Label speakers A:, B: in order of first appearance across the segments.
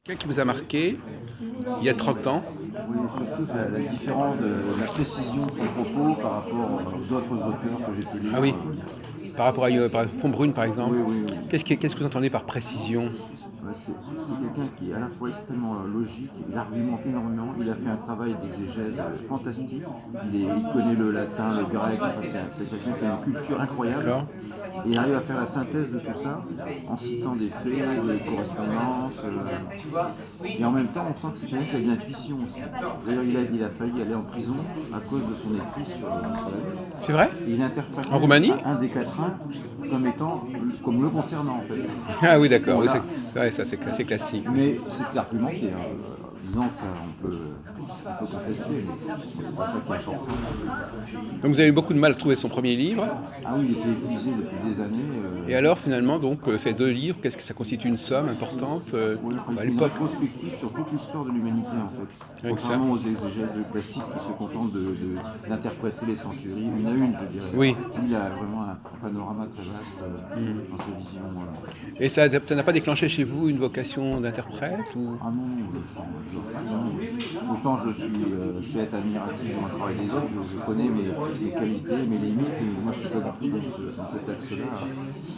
A: Quelqu'un qui vous a marqué il y a 30 ans?
B: Oui, surtout la différence de la précision de son propos par rapport aux autres auteurs que j'ai pu
A: Ah
B: lire.
A: oui, par rapport à Fondbrune par exemple.
B: Oui, oui, oui.
A: Qu'est-ce que vous entendez par précision?
B: Ouais, c'est quelqu'un qui est à la fois extrêmement logique, il argumente énormément, il a fait un travail d'exégèse fantastique, il connaît le latin, le grec, enfin, c'est quelqu'un qui a une culture incroyable,
A: D'accord.
B: et il arrive à faire la synthèse de tout ça en citant des faits, des correspondances, et en même temps on sent que c'est quelqu'un qui a de l'intuition aussi. D'ailleurs il a failli aller en prison à cause de son écrit sur Nostradamus,
A: C'est vrai?
B: et il
A: En
B: interprétait
A: Roumanie?
B: un des quatrains comme étant, comme le concernant en fait.
A: Ah oui, d'accord.
B: Bon
A: Oui,
B: là,
A: c'est vrai, ça c'est assez classique. Oui.
B: mais c'est argumenté, hein. Disons ça, on peut contester, mais c'est pas ça qui est important.
A: Donc vous avez eu beaucoup de mal à trouver son premier livre.
B: Ah oui, il était épuisé depuis des années.
A: Et alors finalement, donc, ces deux livres, qu'est-ce que ça constitue une somme importante
B: Ouais, enfin, il
A: à
B: fait une
A: l'époque?
B: rétrospective sur toute l'histoire de l'humanité en fait.
A: Avec ça?
B: Contrairement aux exégèses classiques qui se contentent d'interpréter les centuries une à une, je dirais.
A: Oui.
B: Lui, il a vraiment un panorama très vaste dans sa vision.
A: Et ça n'a pas déclenché chez vous une vocation d'interprète ou...
B: Ah non, autant je suis être admiratif dans le travail des autres, je connais mes qualités, mes limites, et moi je suis pas du tout dans cet axe-là.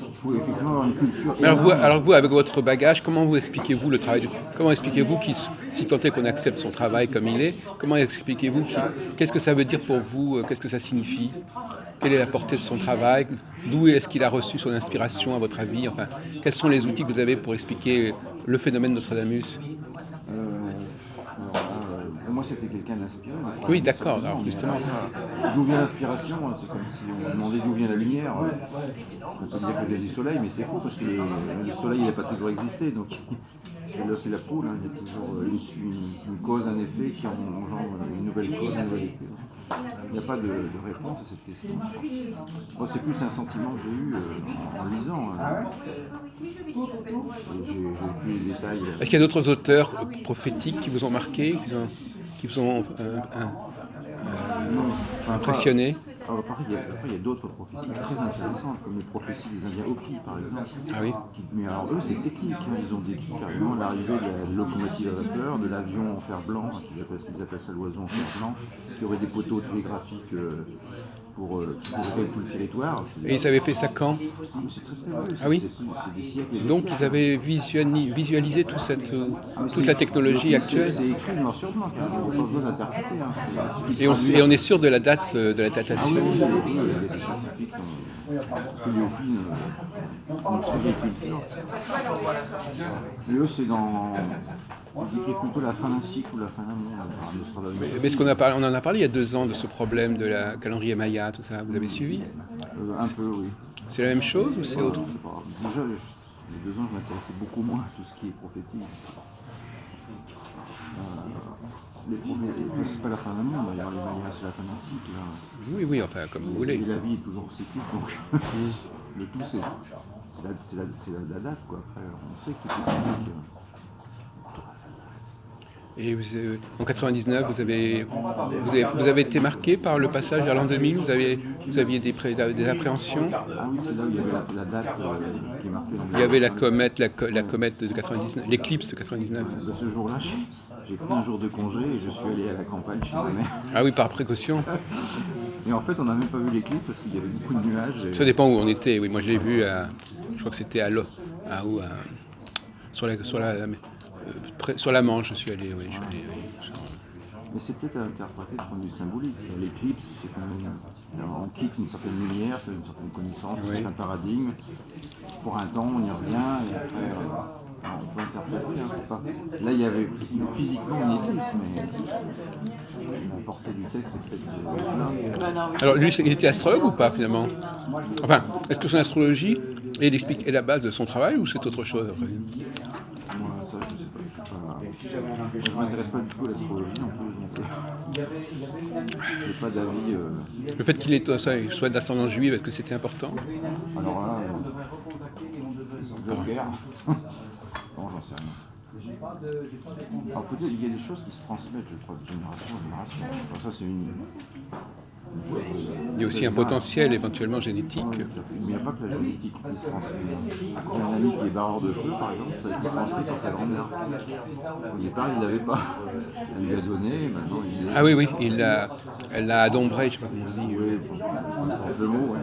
B: Il faut effectivement avoir une culture
A: Mais
B: énorme.
A: alors vous, avec votre bagage, comment vous expliquez-vous le travail comment expliquez-vous si tant est qu'on accepte son travail comme il est, comment expliquez-vous qu'est-ce que ça veut dire pour vous, qu'est-ce que ça signifie, quelle est la portée de son travail, d'où est-ce qu'il a reçu son inspiration à votre avis, enfin, quels sont les outils que vous avez pour expliquer le phénomène Nostradamus?
B: Euh, alors là, pour moi, c'était quelqu'un d'inspiré.
A: Oui, d'accord,
B: Certainement,
A: alors
B: mais
A: justement.
B: après, d'où vient l'inspiration? C'est comme si on demandait d'où vient la lumière. On peut dire que vient du soleil, mais c'est faux parce que le soleil n'a pas toujours existé. Donc, c'est l'œuf et la poule. Hein. Il y a toujours une cause, un effet qui engendre une nouvelle cause, un nouvel effet. Il n'y a pas de réponse à cette question. Moi, c'est plus un sentiment que j'ai eu en lisant. J'ai plus les détails.
A: Est-ce qu'il y a d'autres auteurs prophétiques qui vous ont marqué, qui vous ont
B: Non, enfin,
A: impressionné?
B: après, il y a d'autres prophéties très intéressantes, comme les prophéties des Indiens Hopi, par exemple.
A: Ah oui.
B: Mais alors, eux, c'est technique. Hein. Ils ont décrit carrément l'arrivée de la locomotive à vapeur, de l'avion en fer blanc, hein, ils appellent ça l'oiseau en fer blanc, qui aurait des poteaux télégraphiques qui couvraient tout le territoire.
A: Et ils avaient fait ça quand?
B: C'est très très vieux,
A: Ah oui.
B: c'est des siècles et des
A: Donc
B: siècles.
A: ils avaient visualisé toute la technologie actuelle.
B: C'est écrit noir sur blanc, car il n'y a pas besoin d'interpréter. Hein.
A: Et on est sûr de la date de la
B: Ah oui,
A: datation.
B: oui, oui, oui, il y a des scientifiques parce que les Hopis ont très bien culture. Et eux, c'est dans. Ils décrivent plutôt la fin d'un cycle ou la fin d'un monde.
A: Mais on en a parlé il y a 2 ans de ce problème de la calendrier Maya, tout ça. Vous avez suivi?
B: Un peu, oui.
A: C'est la même chose ou c'est autre?
B: Je sais pas. Déjà, il y a 2 ans, je m'intéressais beaucoup moins à tout ce qui est prophétique. Les prophètes, c'est pas la fin d'un monde, d'ailleurs, les Mayas, c'est la fin d'un cycle. Là.
A: Oui, oui, enfin, comme vous voulez.
B: Et la vie est toujours cyclique, donc le tout, c'est la date, quoi. Après, on sait que tout est cyclique.
A: Et en 99, vous avez été marqué par le passage vers l'an 2000. Vous aviez des appréhensions.
B: Ah oui, c'est là où il y avait la date qui est marquée dans
A: Il y avait la comète, la comète de 99, l'éclipse de 99.
B: Ce jour-là, j'ai pris un jour de congé et je suis allé à la campagne chez ma mère.
A: Ah oui, par précaution.
B: Et en fait, on n'a même pas vu l'éclipse parce qu'il y avait beaucoup de nuages.
A: Ça dépend où on était. Oui, moi je l'ai vu je crois que c'était sur la Manche. Je suis allé. Oui,
B: Mais c'est peut-être à interpréter de point de vue symbolique. L'éclipse, c'est quand même. On quitte une certaine lumière, une certaine connaissance, un certain paradigme. Pour un temps, on y revient et après, on peut interpréter. Hein, pas... Là, il y avait physiquement une éclipse, mais la portée du texte est peut-être.
A: Alors lui, il était astrologue ou pas finalement? Enfin, est-ce que son astrologie est la base de son travail ou c'est autre chose?
B: Moi, ça, je sais pas. Je ne m'intéresse pas du tout à l'astrologie non plus. Je n'ai pas d'avis.
A: Le fait qu'il soit d'ascendance juive, est-ce que c'était important?
B: Alors là, Joker. Bon, j'en sais rien. Alors peut-être il y a des choses qui se transmettent, je crois, de génération en génération. Alors ça, c'est une.
A: Il y a aussi un potentiel éventuellement génétique.
B: Mais il n'y a pas que la génétique qui se transmet. J'ai un ami qui est barreur de feu, par exemple, ça a été transmis par sa grand-mère. Au départ, il ne l'avait pas. Elle lui a donné, et maintenant il est.
A: Ah oui, oui, elle l'a adombré, je ne sais pas comment on dit.
B: Oui, le mot, ouais.